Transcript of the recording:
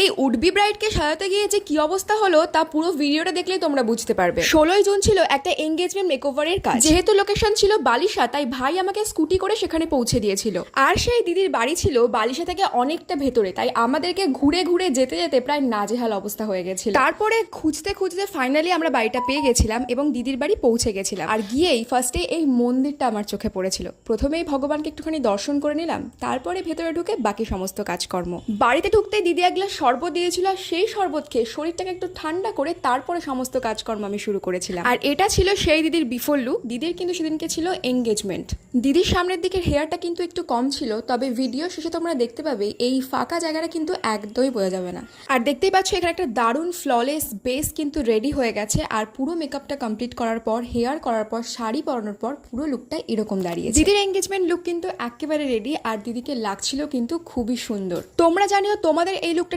এই উডবি ব্রাইডকে সাজাতে গিয়ে যে কি অবস্থা হলো তা পুরো ভিডিওটা দেখলেই তোমরা বুঝতে পারবে। 16ই জুন ছিল একটা এঙ্গেজমেন্ট মেকওভারের কাজ। যেহেতু লোকেশন ছিল বালিশা, তাই ভাই আমাকে স্কুটি করে সেখানে পৌঁছে দিয়েছিল। আর সেই দিদির বাড়ি ছিল বালিশা থেকে অনেকটা ভেতরে, তাই আমাদেরকে ঘুরে ঘুরে যেতে যেতে প্রায় নাজেহাল অবস্থা হয়ে গেছিল। তারপরে খুঁজতে খুঁজতে ফাইনালি আমরা বাড়িটা পেয়ে গেছিলাম এবং দিদির বাড়ি পৌঁছে গেছিলাম। আর গিয়েই ফার্স্টে এই মন্দিরটা আমার চোখে পড়েছিল। প্রথমেই ভগবানকে একটুখানি দর্শন করে নিলাম, তারপরে ভেতরে ঢুকে বাকি সমস্ত কাজকর্ম। বাড়িতে ঢুকতেই দিদি এক গ্লাস শরবত দিয়েছিল, আর সেই শরবত খেয়ে শরীরটাকে একটু ঠান্ডা করে তারপরে সমস্ত কাজকর্ম আমি শুরু করেছিলাম। আর এটা ছিল সেই দিদির বিফোর লুক। দিদির কিন্তু সেদিনকে ছিল এঙ্গেজমেন্ট। দিদির সামনের দিকের হেয়ারটা কিন্তু একটু কম ছিল, তবে ভিডিও শেষে তোমরা দেখতে পাবে এই ফাঁকা জায়গাটা কিন্তু একদমই বোঝা যাবে না। আর দেখতেই পাচ্ছ এখানে একটা দারুণ ফ্ললেস বেস কিন্তু রেডি হয়ে গেছে। আর পুরো মেকআপটা কমপ্লিট করার পর, হেয়ার করার পর, শাড়ি পরানোর পর পুরো লুকটা এরকম দাঁড়িয়েছে। দিদির এঙ্গেজমেন্ট লুক কিন্তু একেবারে রেডি, আর দিদিকে লাগছিল কিন্তু খুবই সুন্দর। তোমরা জানিও তোমাদের এই লুকটা